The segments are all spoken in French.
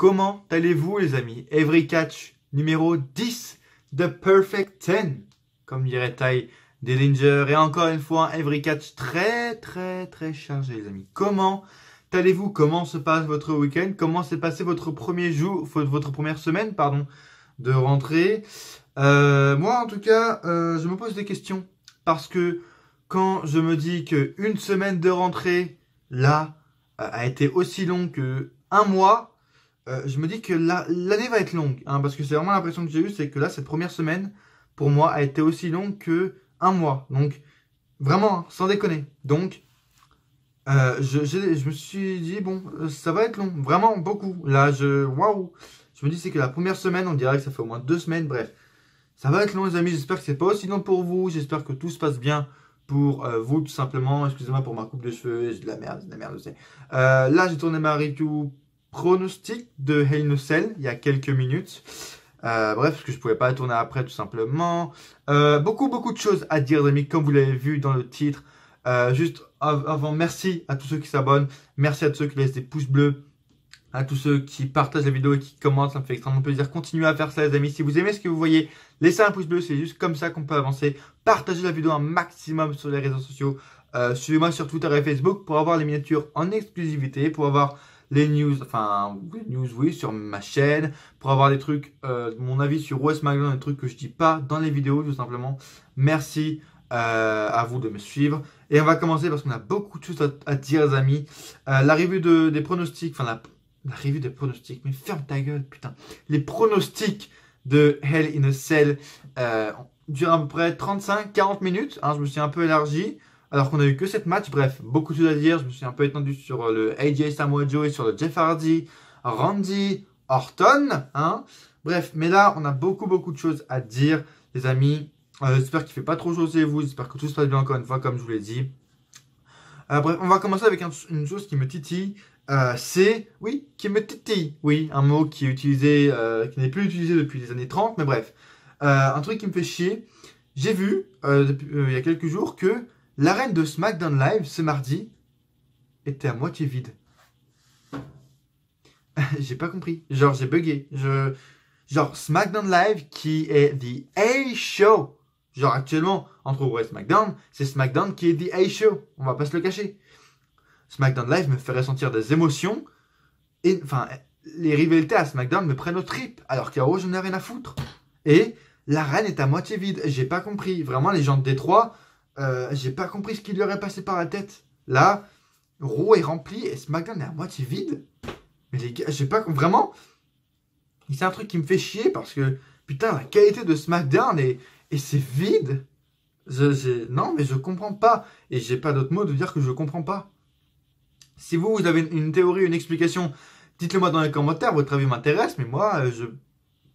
Comment allez-vous les amis? Every Catch numéro 10, The Perfect 10, comme dirait Ty Dillinger. Et encore une fois, un Every Catch très chargé les amis. Comment allez-vous? Comment se passe votre week-end? Comment s'est passé votre premier jour, votre première semaine, pardon, de rentrée? Moi en tout cas, je me pose des questions. Parce que quand je me dis qu'une semaine de rentrée, là, a été aussi longue que un mois, je me dis que l'année va être longue, hein, parce que c'est vraiment l'impression que j'ai eue, c'est que là, cette première semaine, pour moi, a été aussi longue que un mois. Donc, vraiment, hein, sans déconner. Donc, je me suis dit, bon, ça va être long, vraiment beaucoup. Là, waouh, je me dis, c'est que la première semaine, on dirait que ça fait au moins 2 semaines, bref. Ça va être long, les amis, j'espère que c'est pas aussi long pour vous, j'espère que tout se passe bien pour vous, tout simplement. Excusez-moi pour ma coupe de cheveux, j'ai de la merde, je sais. Là, j'ai tourné ma review pronostic de Hell in a Cell il y a quelques minutes. Bref, parce que je pouvais pas tourner après tout simplement. Beaucoup de choses à dire les amis, comme vous l'avez vu dans le titre. Juste avant, merci à tous ceux qui s'abonnent, merci à tous ceux qui laissent des pouces bleus, à tous ceux qui partagent la vidéo et qui commentent, ça me fait extrêmement plaisir. Continuez à faire ça les amis, si vous aimez ce que vous voyez, laissez un pouce bleu, c'est juste comme ça qu'on peut avancer. Partagez la vidéo un maximum sur les réseaux sociaux. Suivez-moi sur Twitter et Facebook pour avoir les miniatures en exclusivité, pour avoir les news, oui, sur ma chaîne, pour avoir des trucs, mon avis sur West McDonald, des trucs que je dis pas dans les vidéos, tout simplement. Merci à vous de me suivre. Et on va commencer parce qu'on a beaucoup de choses à dire, les amis. La review des pronostics, enfin la review des pronostics, mais ferme ta gueule, putain. Les pronostics de Hell in a Cell durent à peu près 35-40 minutes. Hein, je me suis un peu élargi. Alors qu'on a eu que 7 matchs, bref, beaucoup de choses à dire. Je me suis un peu étendu sur le AJ Samoa Joe et sur le Jeff Hardy, Randy Orton. Hein. Bref, mais là, on a beaucoup de choses à dire, les amis. J'espère qu'il ne fait pas trop chaud chez vous. J'espère que tout se passe bien encore une fois, comme je vous l'ai dit. Bref, on va commencer avec une chose qui me titille. Qui me titille. Oui, un mot qui est utilisé, qui n'est plus utilisé depuis les années 30, mais bref. Un truc qui me fait chier. J'ai vu, il y a quelques jours, que l'arène de SmackDown Live ce mardi était à moitié vide. J'ai pas compris. Genre, j'ai bugué. Genre, SmackDown Live qui est The A-Show. Genre, actuellement, entre Raw et SmackDown, c'est SmackDown qui est The A-Show. On va pas se le cacher. SmackDown Live me fait ressentir des émotions. Et, enfin, les rivalités à SmackDown me prennent aux tripes. Alors qu'à Raw, j'en ai rien à foutre. Et l'arène est à moitié vide. J'ai pas compris. Vraiment, les gens de Détroit, j'ai pas compris ce qui lui aurait passé par la tête. Là, Raw est rempli et SmackDown est à moitié vide. Mais les gars, j'ai pas vraiment. C'est un truc qui me fait chier parce que putain, la qualité de SmackDown et c'est vide. Non, mais je comprends pas. Et j'ai pas d'autre mot de dire que je comprends pas. Si vous avez une théorie, une explication, dites-le moi dans les commentaires. Votre avis m'intéresse, mais moi,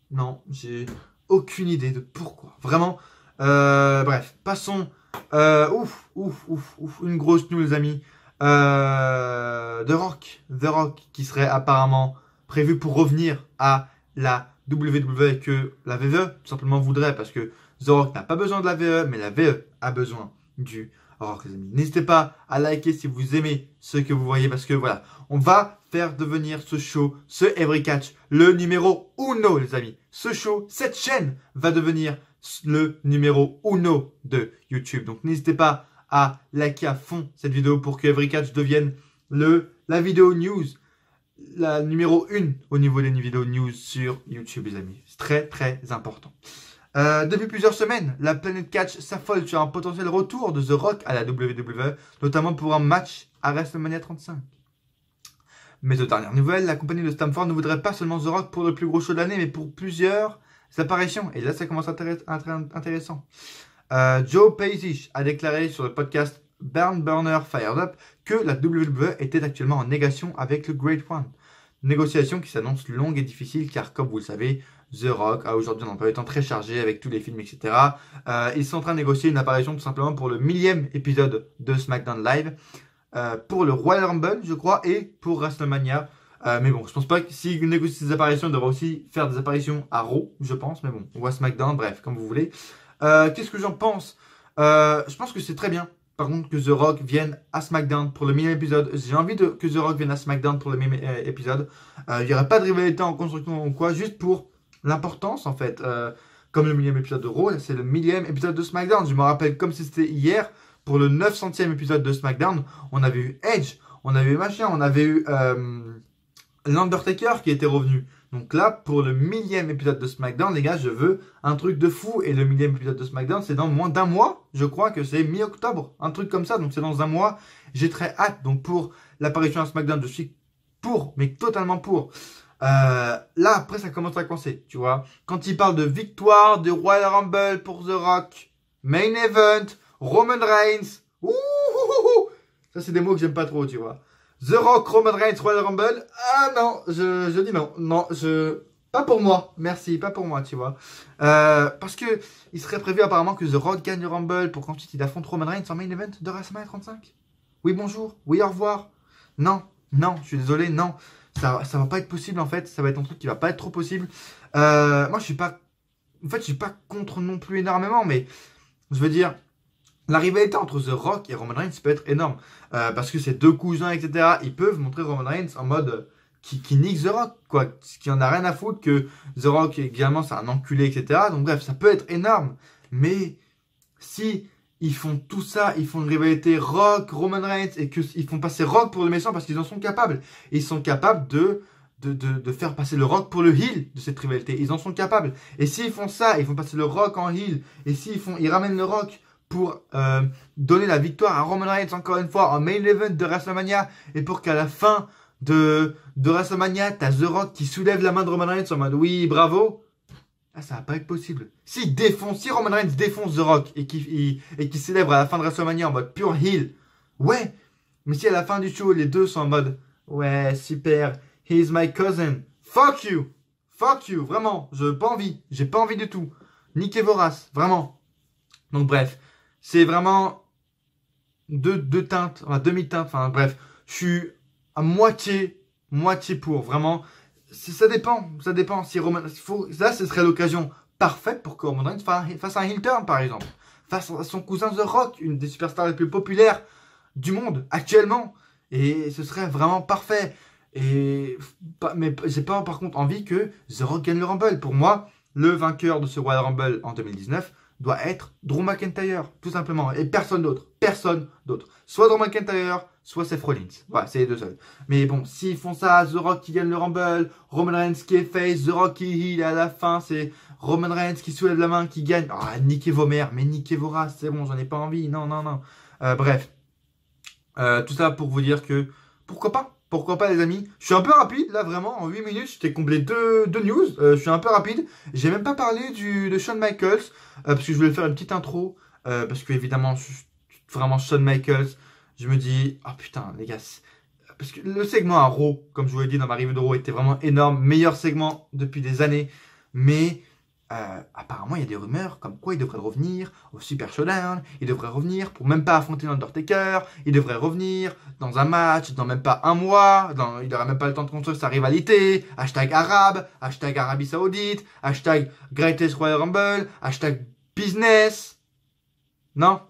non, j'ai aucune idée de pourquoi. Vraiment. Bref, passons. Une grosse news les amis. The Rock qui serait apparemment prévu pour revenir à la WWE que la VE tout simplement voudrait parce que The Rock n'a pas besoin de la VE mais la VE a besoin du Rock les amis. N'hésitez pas à liker si vous aimez ce que vous voyez parce que voilà, on va faire devenir ce show, ce Every Catch, le numéro 1 les amis. Ce show, cette chaîne va devenir le numéro 1 de YouTube. Donc n'hésitez pas à liker à fond cette vidéo pour que Every Catch devienne la vidéo news, la numéro 1 au niveau des vidéos news sur YouTube les amis. C'est très important. Depuis plusieurs semaines, la planète Catch s'affole sur un potentiel retour de The Rock à la WWE, notamment pour un match à WrestleMania 35. Mais aux dernières nouvelles, la compagnie de Stamford ne voudrait pas seulement The Rock pour le plus gros show de l'année, mais pour plusieurs apparitions. Et là, ça commence à être intéressant. Joe Pesci a déclaré sur le podcast Burn Burner Fired Up que la WWE était actuellement en négociation avec le Great One. Négociation qui s'annonce longue et difficile car, comme vous le savez, The Rock a aujourd'hui un emploi du temps très chargé avec tous les films, etc. Ils sont en train de négocier une apparition tout simplement pour le 1000e épisode de SmackDown Live, pour le Royal Rumble, je crois, et pour WrestleMania. Mais bon, je pense pas que s'ils négocient des apparitions, ils devraient aussi faire des apparitions à Raw, je pense. Mais bon, on voit SmackDown, bref, comme vous voulez. Qu'est-ce que j'en pense? Je pense que c'est très bien. par contre que The Rock vienne à SmackDown pour le millième épisode. J'ai envie que The Rock vienne à SmackDown pour le millième épisode. Il n'y aurait pas de rivalité en construction ou quoi, juste pour l'importance en fait. Comme le millième épisode de Raw, c'est le millième épisode de SmackDown. Je me rappelle comme si c'était hier, pour le 900e épisode de SmackDown, on avait eu Edge, on avait eu machin, on avait eu l'Undertaker qui était revenu. Donc là, pour le millième épisode de SmackDown, les gars, je veux un truc de fou. Et le millième épisode de SmackDown, c'est dans moins d'un mois. Je crois que c'est mi-octobre, un truc comme ça. Donc c'est dans un mois. J'ai très hâte. Donc pour l'apparition à SmackDown, je suis pour, mais totalement pour. Là, après, ça commence à coincer, tu vois. Quand il parle de victoire, de Royal Rumble pour The Rock, Main Event, Roman Reigns, ça c'est des mots que j'aime pas trop, tu vois. The Rock, Roman Reigns, Royal Rumble, ah non, je dis non, pas pour moi, merci, pas pour moi, tu vois. Parce que il serait prévu apparemment que The Rock gagne le Rumble pour qu'ensuite il affronte Roman Reigns en Main Event de WrestleMania 35. Oui, bonjour, oui, au revoir. Non, je suis désolé, non. Ça va pas être possible en fait, ça va être un truc qui va pas être trop possible. Moi je suis pas contre non plus énormément, mais je veux dire, la rivalité entre The Rock et Roman Reigns peut être énorme. Parce que c'est deux cousins, etc. Ils peuvent montrer Roman Reigns en mode qui nique The Rock, quoi. Qui en a rien à foutre, que The Rock également c'est un enculé, etc. Donc bref, ça peut être énorme. Mais si ils font tout ça, ils font une rivalité Rock, Roman Reigns, et qu'ils font passer Rock pour le méchant parce qu'ils en sont capables. Et ils sont capables de faire passer le Rock pour le heel de cette rivalité. Ils en sont capables. Et s'ils font ça, ils font passer le Rock en heel, et ils ramènent le Rock pour donner la victoire à Roman Reigns encore une fois en main event de WrestleMania, et pour qu'à la fin de WrestleMania, t'as The Rock qui soulève la main de Roman Reigns en mode oui, bravo. Ah, ça va pas être possible. Si Roman Reigns défonce The Rock et qui célèbre à la fin de WrestleMania en mode pure heel, ouais. Mais si à la fin du show, les deux sont en mode ouais, super, he's my cousin, fuck you, vraiment, j'ai pas envie du tout. Niquez vos races, vraiment. Donc bref, c'est vraiment deux teintes, enfin demi-teinte, enfin bref, je suis à moitié pour, vraiment. Ça dépend. Si Roman, là, ce serait l'occasion parfaite pour que Roman Reigns fasse un heel turn, par exemple. Face à son cousin The Rock, une des superstars les plus populaires du monde, actuellement. Et ce serait vraiment parfait. Mais j'ai pas, par contre, envie que The Rock gagne le Rumble. Pour moi, le vainqueur de ce Royal Rumble en 2019 doit être Drew McIntyre, tout simplement. Et personne d'autre. Soit Drew McIntyre, soit Seth Rollins. Voilà, c'est les deux seuls. Mais bon, s'ils font ça, The Rock qui gagne le Rumble, Roman Reigns qui est face, The Rock qui heal, et à la fin, c'est Roman Reigns qui soulève la main, qui gagne. Ah, niquez vos mères, mais niquez vos races, c'est bon, j'en ai pas envie. Non. Bref. Tout ça pour vous dire que, pourquoi pas les amis. Je suis un peu rapide, là vraiment, en 8 minutes, je t'ai comblé deux news. Je suis un peu rapide. J'ai même pas parlé de Shawn Michaels, parce que je voulais faire une petite intro, parce que évidemment, vraiment Shawn Michaels, je me dis, oh putain les gars, parce que le segment à Raw, comme je vous l'ai dit dans ma review de Raw, était vraiment énorme, meilleur segment depuis des années, mais apparemment il y a des rumeurs comme quoi il devrait revenir au Super Showdown, il devrait revenir pour même pas affronter l'Undertaker, il devrait revenir dans un match dans même pas un mois, il n'aurait même pas le temps de construire sa rivalité, hashtag arabe, hashtag Arabie Saoudite, hashtag Greatest Royal Rumble, hashtag business. Non.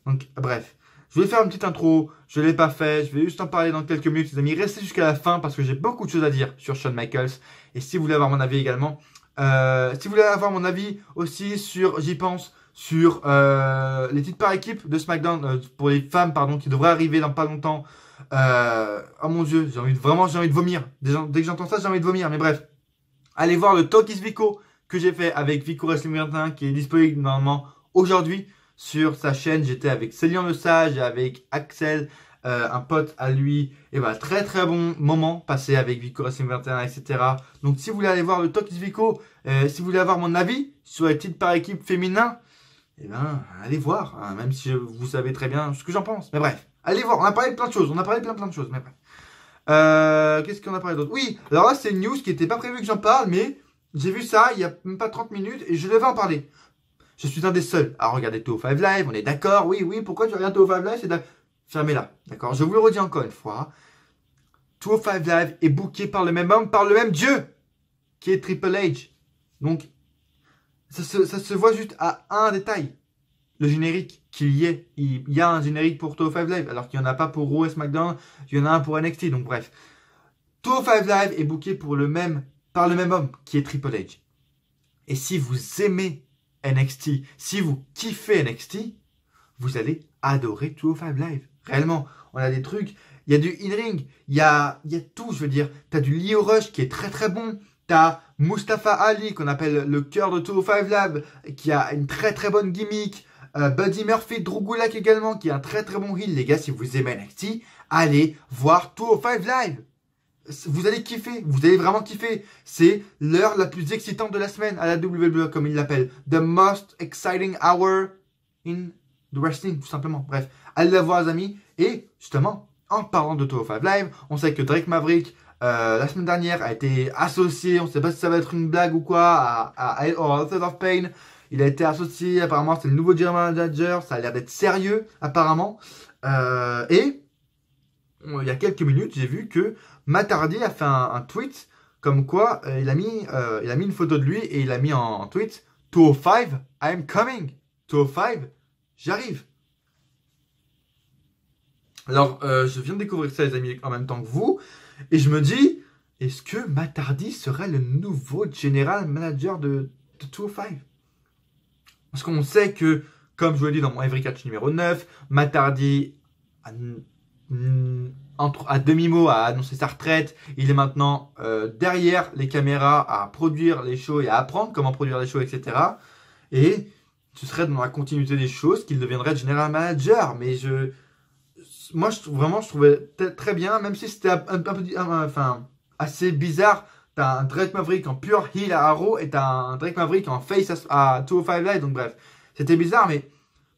Donc bref, je vais faire une petite intro, je ne l'ai pas fait, je vais juste en parler dans quelques minutes les amis, restez jusqu'à la fin parce que j'ai beaucoup de choses à dire sur Shawn Michaels, et si vous voulez avoir mon avis également, si vous voulez avoir mon avis aussi sur, j'y pense, sur les titres par équipe de SmackDown, pour les femmes pardon, qui devraient arriver dans pas longtemps, oh mon dieu, j'ai envie de vomir, dès que j'entends ça j'ai envie de vomir, mais bref, allez voir le Talk is Vico que j'ai fait avec Vico Wrestling 21 qui est disponible normalement aujourd'hui sur sa chaîne. J'étais avec Céline Le Sage et avec Axel, un pote à lui. Et voilà, très très bon moment passé avec Vico Wrestling 21, etc. Donc si vous voulez aller voir le Talk is Vico, si vous voulez avoir mon avis sur les titres par équipe féminin, eh ben allez voir, hein, même si vous savez très bien ce que j'en pense. Mais bref, allez voir, on a parlé de plein de choses, mais bref. Qu'est-ce qu'on a parlé d'autre? Oui, alors là c'est une news qui n'était pas prévu que j'en parle, mais j'ai vu ça il y a même pas 30 minutes et je devais en parler. Je suis un des seuls à regarder 205 Live, on est d'accord? Oui, pourquoi tu regardes 205 Live? C'est fermez-la, d'accord? Je vous le redis encore une fois. 205 Live est booké par le même homme, par le même Dieu, qui est Triple H. Donc, ça se voit juste à un détail. le générique qu'il y ait. Il y a un générique pour 205 Live, alors qu'il n'y en a pas pour Raw et SmackDown, il y en a un pour NXT. Donc bref, 205 Live est booké par le même homme qui est Triple H. Et si vous aimez NXT, si vous kiffez NXT, vous allez adorer 205 Live. Réellement, on a des trucs, il y a du in-ring, il y a tout, je veux dire. T'as du Lio Rush qui est très très bon. T'as Mustafa Ali, qu'on appelle le cœur de 205 Live, qui a une très très bonne gimmick. Buddy Murphy, Drew Gulak également, qui est un très très bon heel. Les gars, si vous aimez NXT, allez voir 205 Live. Vous allez kiffer, vous allez vraiment kiffer. C'est l'heure la plus excitante de la semaine à la WWE, comme ils l'appellent. The most exciting hour in the wrestling, tout simplement. Bref, allez la voir, les amis. Et justement, en parlant de 205 Live, on sait que Drake Maverick, la semaine dernière, a été associé, on ne sait pas si ça va être une blague ou quoi, à Authors of Pain. Il a été associé, apparemment, c'est le nouveau general manager, ça a l'air d'être sérieux, apparemment. Et il y a quelques minutes, j'ai vu que Matt Hardy a fait un tweet comme quoi il a mis une photo de lui et il a mis en tweet 205, I'm coming. 205, j'arrive. Alors, je viens de découvrir ça, les amis, en même temps que vous. Et je me dis, est-ce que Matt Hardy serait le nouveau general manager de 205? Parce qu'on sait que, comme je vous l'ai dit dans mon Every Catch numéro 9, Matt Hardy, à demi-mot, a annoncé sa retraite. Il est maintenant derrière les caméras à produire les shows et à apprendre comment produire les shows, etc. Et ce serait dans la continuité des choses qu'il deviendrait general manager. Mais moi, je trouvais très bien, même si c'était un peu assez bizarre. T'as un Drake Maverick en pure heel à Raw et t'as un Drake Maverick en face à 205 Live. Donc bref, c'était bizarre, mais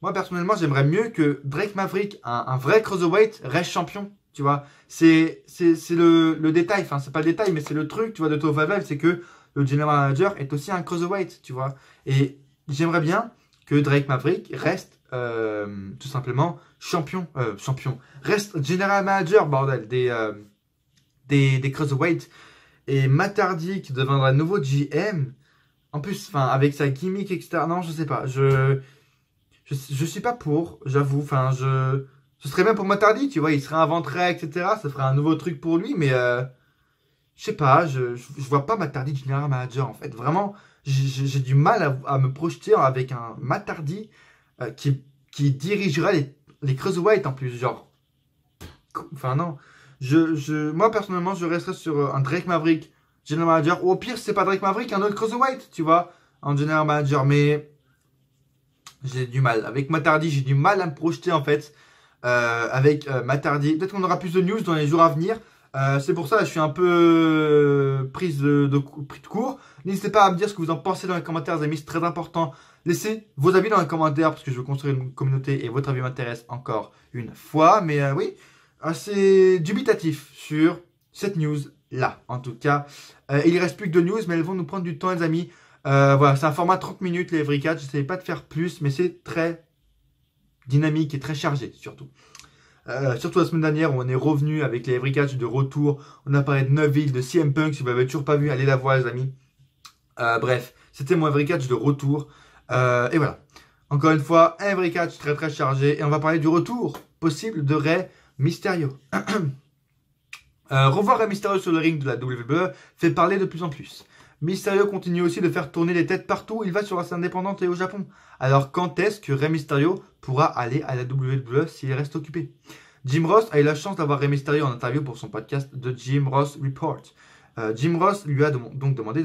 moi personnellement, j'aimerais mieux que Drake Maverick, un vrai cruiserweight, reste champion. Tu vois, c'est le détail, enfin c'est pas le détail, mais c'est le truc, tu vois, de 205 Live, c'est que le general manager est aussi un cruiserweight, tu vois. Et j'aimerais bien que Drake Maverick reste tout simplement champion, reste general manager, bordel, des cruiserweights. Et Matt Hardy qui deviendra nouveau GM, en plus, enfin, avec sa gimmick, etc. Non, je sais pas, je suis pas pour, j'avoue, enfin, ce serait bien pour Matt Hardy, tu vois, il se réinventerait, etc. Ça ferait un nouveau truc pour lui, mais je sais pas, je vois pas Matt Hardy general manager, en fait. Vraiment, j'ai du mal à me projeter avec un Matt Hardy qui dirigerait les Cruiserweight en plus, genre. Enfin, non. Moi, personnellement, je resterais sur un Drake Maverick general manager. Ou au pire, si c'est pas Drake Maverick, un autre Cruiserweight, tu vois, en general manager. Mais j'ai du mal. Avec Matt Hardy, j'ai du mal à me projeter, en fait. Avec Matt Hardy. Peut-être qu'on aura plus de news dans les jours à venir. C'est pour ça que je suis un peu pris de court. N'hésitez pas à me dire ce que vous en pensez dans les commentaires, les amis. C'est très important. Laissez vos avis dans les commentaires parce que je veux construire une communauté et votre avis m'intéresse encore une fois. Mais oui, assez dubitatif sur cette news-là. En tout cas, il ne reste plus que 2 news, mais elles vont nous prendre du temps, les amis. Voilà, c'est un format 30 minutes, les Every Catch. Je n'essayais pas de faire plus, mais c'est très dynamique et très chargé, surtout. Surtout la semaine dernière où on est revenu avec les Every Catch de retour. On a parlé de Neville, de CM Punk. Si vous l'avez toujours pas vu, allez la voir, les amis. Bref, c'était mon Every Catch de retour. Et voilà. Encore une fois, un Every Catch très très chargé. Et on va parler du retour possible de Rey Mysterio. Revoir Rey Mysterio sur le ring de la WWE fait parler de plus en plus. Mysterio continue aussi de faire tourner les têtes partout. Il va sur la scène indépendante et au Japon. Alors quand est-ce que Rey Mysterio pourra aller à la WWE s'il reste occupé? Jim Ross a eu la chance d'avoir Rey Mysterio en interview pour son podcast The Jim Ross Report. Jim Ross lui a donc demandé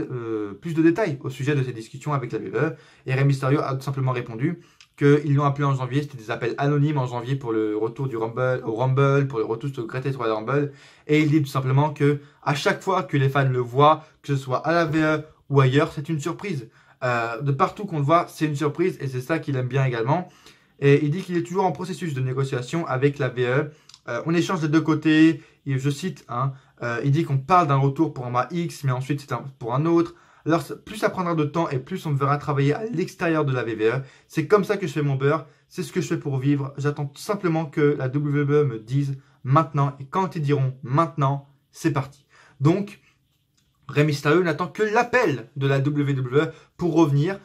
plus de détails au sujet de ses discussions avec la WWE. Et Rey Mysterio a tout simplement répondu qu'ils l'ont appelé en janvier. C'était des appels anonymes en janvier pour le retour au Rumble, pour le retour sur le Greatest Royal Rumble. Et il dit tout simplement que à chaque fois que les fans le voient, que ce soit à la WWE ou ailleurs, c'est une surprise. De partout qu'on le voit, c'est une surprise et c'est ça qu'il aime bien également. Et il dit qu'il est toujours en processus de négociation avec la WWE. On échange des deux côtés. Et je cite, il dit qu'on parle d'un retour pour un mois X, mais ensuite c'est pour un autre. Alors plus ça prendra de temps et plus on me verra travailler à l'extérieur de la WWE. C'est comme ça que je fais mon beurre. C'est ce que je fais pour vivre. J'attends tout simplement que la WWE me dise maintenant. Et quand ils diront maintenant, c'est parti. Donc, Rey Mysterio n'attend que l'appel de la WWE pour revenir.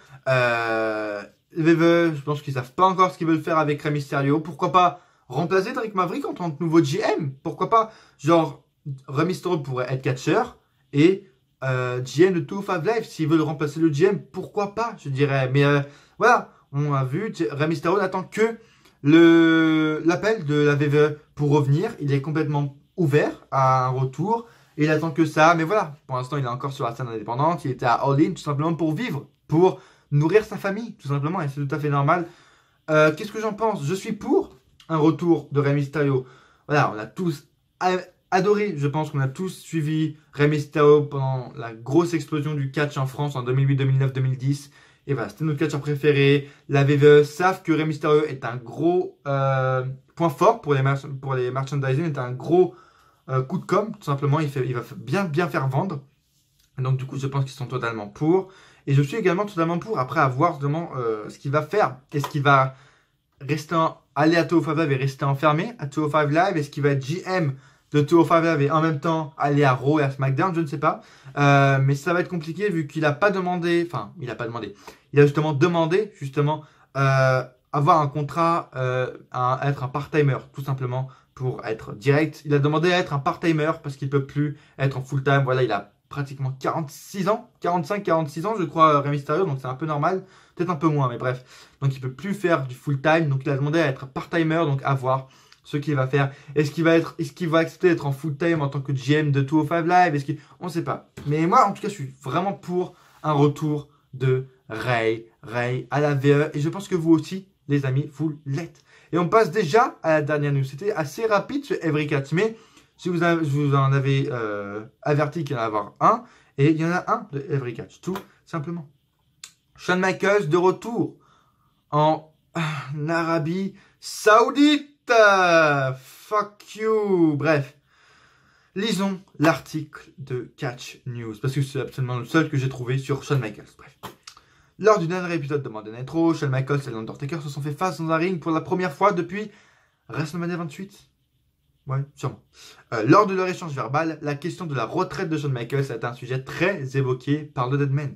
je pense qu'ils savent pas encore ce qu'ils veulent faire avec Rey Mysterio. Pourquoi pas remplacer Drake Maverick en tant que nouveau GM? Pourquoi pas? Genre, Rey Mysterio pourrait être catcheur et GM de 205 Live. S'ils veulent remplacer le GM, pourquoi pas, je dirais. Mais voilà, on a vu, Rey Mysterio n'attend que l'appel de la WWE pour revenir. Il est complètement ouvert à un retour. Il attend que ça. Mais voilà, pour l'instant, il est encore sur la scène indépendante. Il était à All In tout simplement pour vivre, pour nourrir sa famille, tout simplement. Et c'est tout à fait normal. Qu'est-ce que j'en pense? Je suis pour un retour de Rey Mysterio. Voilà, on a tous adoré. Je pense qu'on a tous suivi Rey Mysterio pendant la grosse explosion du catch en France en 2008, 2009, 2010. Et voilà, c'était notre catcheur préféré. La WWE savent que Rey Mysterio est un gros point fort pour les merchandising, est un gros coup de com', tout simplement. Il va bien faire vendre. Donc du coup, je pense qu'ils sont totalement pour. Et je suis également totalement pour, après avoir vraiment ce qu'il va faire. Est-ce qu'il va aller à 205 Live et rester enfermé à 205 Live? Est-ce qu'il va être GM de 205 Live et en même temps aller à Raw et à SmackDown? Je ne sais pas. Mais ça va être compliqué vu qu'il n'a pas demandé... Enfin, il n'a pas demandé. Il a justement demandé, avoir un contrat, être un part-timer, tout simplement, pour être direct. Il a demandé à être un part-timer parce qu'il ne peut plus être en full-time. Voilà, il a pratiquement 46 ans, 45-46 ans, je crois, Rey Mysterio, donc c'est un peu normal. Peut-être un peu moins, mais bref. Donc il ne peut plus faire du full-time, donc il a demandé à être part-timer, donc à voir ce qu'il va faire. Est-ce qu'il va accepter d'être en full-time en tant que GM de 205 Live? On ne sait pas. Mais moi, en tout cas, je suis vraiment pour un retour de Rey à la VE. Et je pense que vous aussi, les amis, vous l'êtes. Et on passe déjà à la dernière news. C'était assez rapide sur Every Catch, mais je vous en avais averti qu'il y en allait avoir un. Et il y en a un de Every Catch, tout simplement. Shawn Michaels de retour en Arabie Saoudite. Fuck you. Bref. Lisons l'article de Catch News, parce que c'est absolument le seul que j'ai trouvé sur Shawn Michaels. Bref. Lors du dernier épisode de Monday Night Raw, Shawn Michaels et l'Undertaker se sont fait face dans un ring pour la première fois depuis WrestleMania 28. Ouais, sûrement. Lors de leur échange verbal, la question de la retraite de Shawn Michaels a été un sujet très évoqué par le Deadman.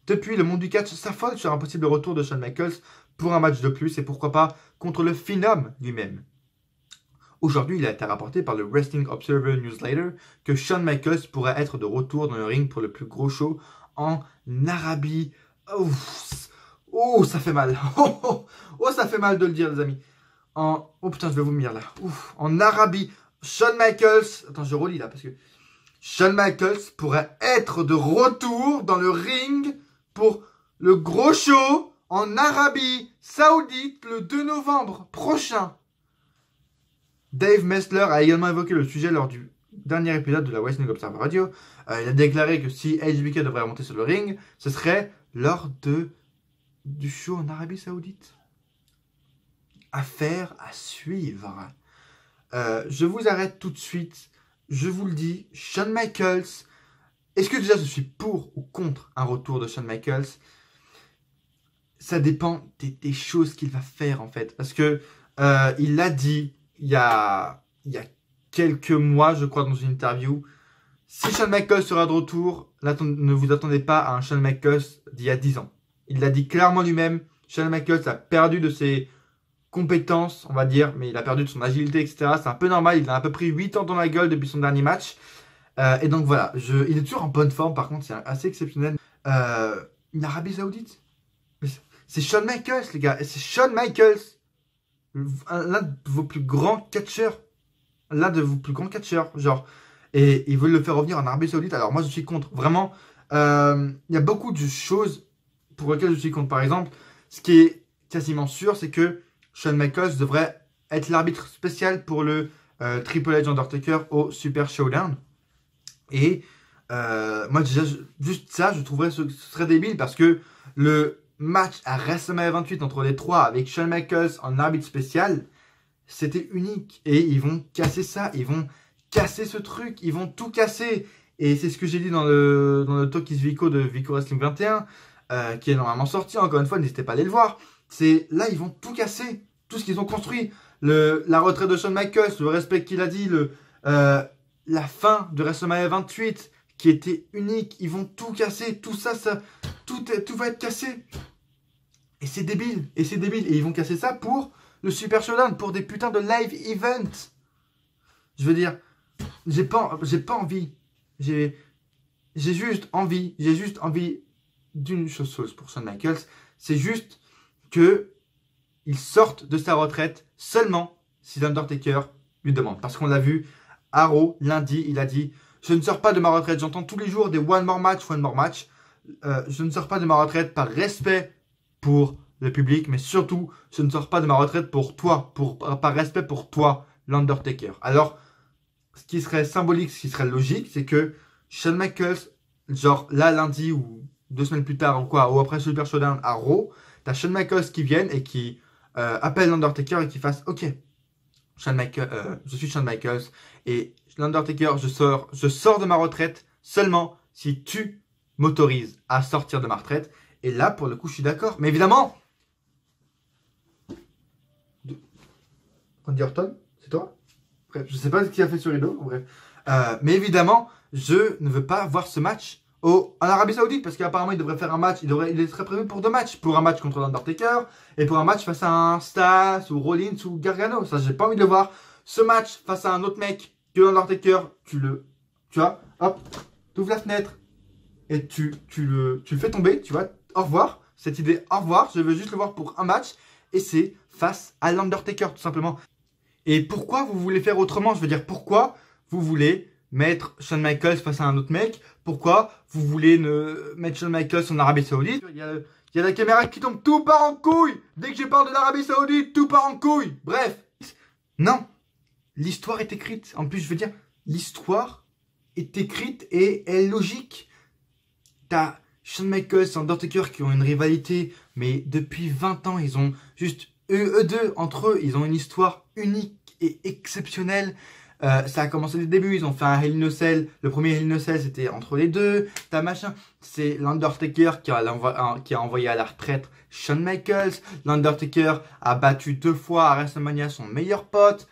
Depuis, le monde du catch s'affole sur un possible retour de Shawn Michaels pour un match de plus et pourquoi pas contre le Phenom lui-même. Aujourd'hui, il a été rapporté par le Wrestling Observer Newsletter que Shawn Michaels pourrait être de retour dans le ring pour le plus gros show en Arabie. Oh, ça fait mal. Oh, ça fait mal de le dire, les amis. Oh putain, je vais vomir là. En Arabie, Shawn Michaels. Attends, je relis là parce que Shawn Michaels pourrait être de retour dans le ring pour le gros show en Arabie Saoudite le 2 novembre prochain. Dave Messler a également évoqué le sujet lors du dernier épisode de la Wrestling Observer Radio. Il a déclaré que si HBK devrait remonter sur le ring, ce serait lors du show en Arabie Saoudite. Affaire à suivre. Je vous arrête tout de suite. Je vous le dis, Shawn Michaels. Est-ce que déjà je suis pour ou contre un retour de Shawn Michaels? Ça dépend des choses qu'il va faire en fait. Parce que il l'a dit il y a quelques mois, je crois, dans une interview. Si Shawn Michaels sera de retour, ne vous attendez pas à un Shawn Michaels d'il y a 10 ans. Il l'a dit clairement lui-même. Shawn Michaels a perdu de ses compétences, on va dire, mais il a perdu de son agilité, etc. C'est un peu normal, il a à peu près 8 ans dans la gueule depuis son dernier match. Et donc voilà, il est toujours en bonne forme, par contre, c'est assez exceptionnel. Une Arabie Saoudite, c'est Shawn Michaels, les gars, c'est Shawn Michaels, l'un de vos plus grands catcheurs, genre, et ils veulent le faire revenir en Arabie Saoudite. Alors moi, je suis contre, vraiment. Il y a beaucoup de choses pour lesquelles je suis contre. Par exemple, ce qui est quasiment sûr, c'est que Shawn Michaels devrait être l'arbitre spécial pour le Triple H Undertaker au Super Showdown. Et moi, déjà, juste ça, je trouverais ce serait débile parce que le match à WrestleMania 28 entre les trois avec Shawn Michaels en arbitre spécial, c'était unique. Et ils vont casser ça, ils vont casser ce truc, ils vont tout casser. Et c'est ce que j'ai dit dans le Talk is Vico de Vico Wrestling 21, qui est normalement sorti. Encore une fois, n'hésitez pas à aller le voir. C'est là, ils vont tout casser, tout ce qu'ils ont construit. La retraite de Shawn Michaels, le respect qu'il a dit, la fin de WrestleMania 28, qui était unique. Ils vont tout casser, tout ça tout va être cassé. Et c'est débile. Et c'est débile. Et ils vont casser ça pour le Super Showdown, pour des putains de live events. Je veux dire, j'ai pas envie. J'ai juste envie d'une chose pour Shawn Michaels. C'est juste que il sorte de sa retraite seulement si l'Undertaker lui demande. Parce qu'on l'a vu à Raw lundi, il a dit « Je ne sors pas de ma retraite, j'entends tous les jours des one more match. Je ne sors pas de ma retraite par respect pour le public, mais surtout, je ne sors pas de ma retraite pour toi, par respect pour toi, l'Undertaker. » Alors, ce qui serait symbolique, ce qui serait logique, c'est que Shawn Michaels, genre là lundi ou 2 semaines plus tard ou quoi, ou après Super Showdown à Raw, t'as Shawn Michaels qui vienne et qui appelle l'Undertaker et qui fasse « Ok, je suis Shawn Michaels et l'Undertaker, je sors de ma retraite seulement si tu m'autorises à sortir de ma retraite. » Et là, pour le coup, je suis d'accord. Mais évidemment, Randy Orton, c'est toi? Bref, je sais pas ce qu'il a fait sur Riddle, bref. Mais évidemment, je ne veux pas voir ce match en Arabie Saoudite, parce qu'apparemment il devrait faire un match, il serait prévu pour 2 matchs, pour un match contre l'Undertaker, et pour un match face à un Stas, ou Rollins, ou Gargano. Ça, j'ai pas envie de le voir. Ce match face à un autre mec que l'Undertaker, tu vois, hop, tu ouvres la fenêtre, et tu le fais tomber, tu vois, au revoir, cette idée, au revoir, je veux juste le voir pour un match, et c'est face à l'Undertaker, tout simplement. Et pourquoi vous voulez faire autrement? Je veux dire, pourquoi vous voulez mettre Shawn Michaels face à un autre mec? Pourquoi vous voulez mettre Shawn Michaels en Arabie Saoudite? Il y a la caméra qui tombe, tout part en couille. Dès que je parle de l'Arabie Saoudite, tout part en couille. Bref. Non. L'histoire est écrite. En plus, je veux dire, l'histoire est écrite et est logique. T'as Shawn Michaels et Undertaker qui ont une rivalité, mais depuis 20 ans, ils ont juste eux deux, entre eux, ils ont une histoire unique et exceptionnelle. Ça a commencé dès le début, ils ont fait un Hell in a Cell. Le premier Hell in a Cell, c'était entre les deux. T'as machin. C'est l'Undertaker qui a envoyé à la retraite Shawn Michaels. L'Undertaker a battu 2 fois à WrestleMania son meilleur pote.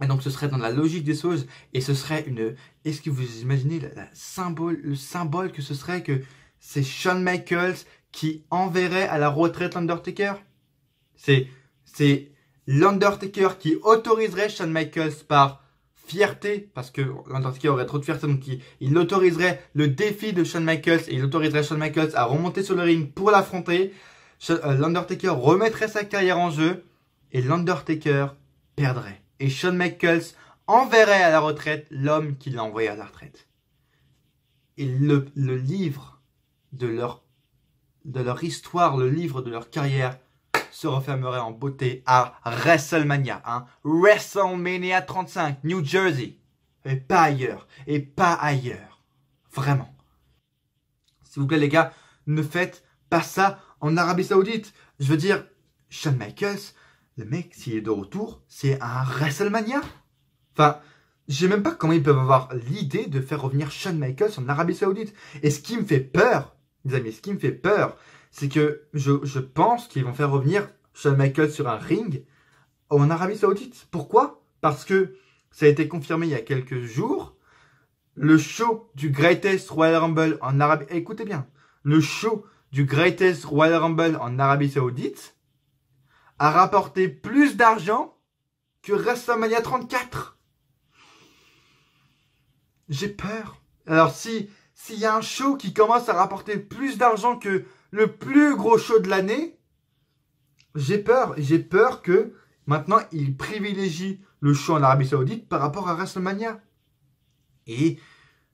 Et donc ce serait dans la logique des choses. Et ce serait une... Est-ce que vous imaginez le symbole que ce serait que c'est Shawn Michaels qui enverrait à la retraite l'Undertaker? C'est l'Undertaker qui autoriserait Shawn Michaels par fierté, parce que l'Undertaker aurait trop de fierté, donc il autoriserait le défi de Shawn Michaels et il autoriserait Shawn Michaels à remonter sur le ring pour l'affronter. L'Undertaker remettrait sa carrière en jeu et l'Undertaker perdrait. Et Shawn Michaels enverrait à la retraite l'homme qui l'a envoyé à la retraite. Et le livre de leur histoire, le livre de leur carrière se refermerait en beauté à WrestleMania, WrestleMania 35, New Jersey, et pas ailleurs, vraiment. S'il vous plaît les gars, ne faites pas ça en Arabie Saoudite. Je veux dire, Shawn Michaels, le mec, s'il est de retour, c'est un WrestleMania. Enfin, je sais même pas comment ils peuvent avoir l'idée de faire revenir Shawn Michaels en Arabie Saoudite. Et ce qui me fait peur, les amis, c'est que je pense qu'ils vont faire revenir Shawn Michaels sur un ring en Arabie Saoudite. Pourquoi? Parce que ça a été confirmé il y a quelques jours. Le show du Greatest Royal Rumble en Arabie... Écoutez bien. Le show du Greatest Royal Rumble en Arabie Saoudite a rapporté plus d'argent que WrestleMania 34. J'ai peur. Alors s'il y a un show qui commence à rapporter plus d'argent que le plus gros show de l'année, j'ai peur. J'ai peur que maintenant ils privilégient le show en Arabie Saoudite par rapport à WrestleMania. Et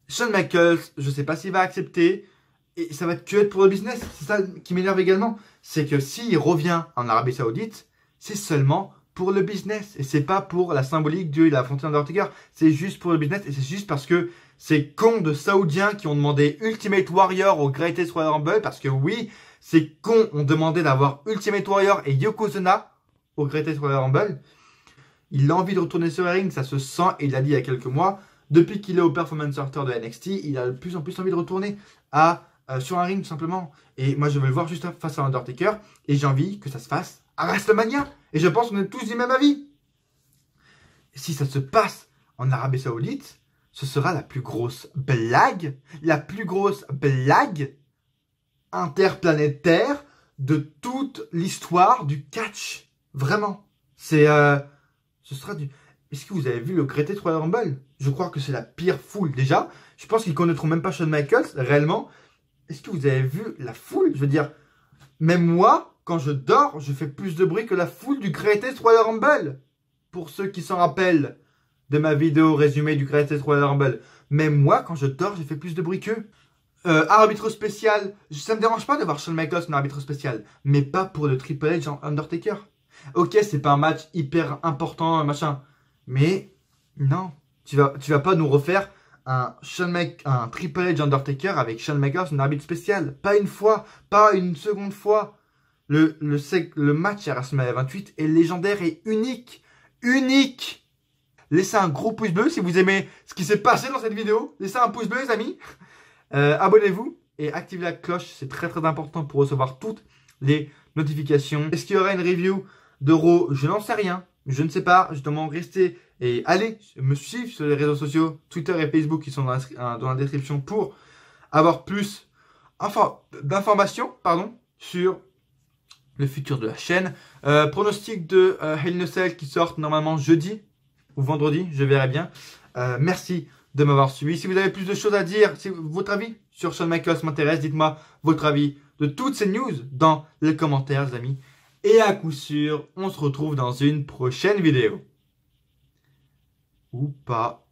Shawn Michaels, je sais pas s'il va accepter. Et ça va être que pour le business. C'est ça qui m'énerve également. C'est que s'il revient en Arabie Saoudite, c'est seulement pour le business. Et c'est pas pour la symbolique de la frontière d'Undertaker. C'est juste pour le business. Et c'est juste parce que ces cons de Saoudiens qui ont demandé Ultimate Warrior au Greatest Royal Rumble. Parce que oui, ces cons ont demandé d'avoir Ultimate Warrior et Yokozuna au Greatest Royal Rumble. Il a envie de retourner sur le ring, ça se sent. Et il l'a dit il y a quelques mois. Depuis qu'il est au Performance Center de NXT, il a de plus en plus envie de retourner sur un ring tout simplement. Et moi je veux le voir juste face à Undertaker. Et j'ai envie que ça se fasse à WrestleMania. Et je pense qu'on est tous du même avis. Si ça se passe en Arabie Saoudite, ce sera la plus grosse blague interplanétaire de toute l'histoire du catch. Vraiment. Ce sera du... Est-ce que vous avez vu le Greatest Royal Rumble? Je crois que c'est la pire foule. Déjà, je pense qu'ils connaîtront même pas Shawn Michaels, réellement. Est-ce que vous avez vu la foule? Je veux dire, même moi, quand je dors, je fais plus de bruit que la foule du Greatest Royal Rumble. Pour ceux qui s'en rappellent de ma vidéo résumée du Greatest Royal Rumble. Même moi, quand je dors, j'ai fait plus de bruit qu'eux. Arbitre spécial, ça me dérange pas de voir Shawn Michaels en arbitre spécial, mais pas pour le Triple H en Undertaker. Ok, c'est pas un match hyper important, machin, mais non, tu vas pas nous refaire un Triple H Undertaker avec Shawn Michaels en arbitre spécial. Pas une fois, pas une seconde fois. Le match à WrestleMania 28 est légendaire et unique. Unique! Laissez un gros pouce bleu si vous aimez ce qui s'est passé dans cette vidéo. Laissez un pouce bleu, les amis. Abonnez-vous et activez la cloche. C'est très très important pour recevoir toutes les notifications. Est-ce qu'il y aura une review de Raw? Je n'en sais rien. Je ne sais pas. Justement, restez et allez me suivre sur les réseaux sociaux, Twitter et Facebook qui sont dans la description pour avoir plus d'informations sur le futur de la chaîne. Pronostic de Hell in a Cell qui sort normalement jeudi ou vendredi, je verrai bien. Merci de m'avoir suivi. Si vous avez plus de choses à dire, si votre avis sur Shawn Michaels m'intéresse, dites-moi votre avis de toutes ces news dans les commentaires, les amis. Et à coup sûr, on se retrouve dans une prochaine vidéo. Ou pas.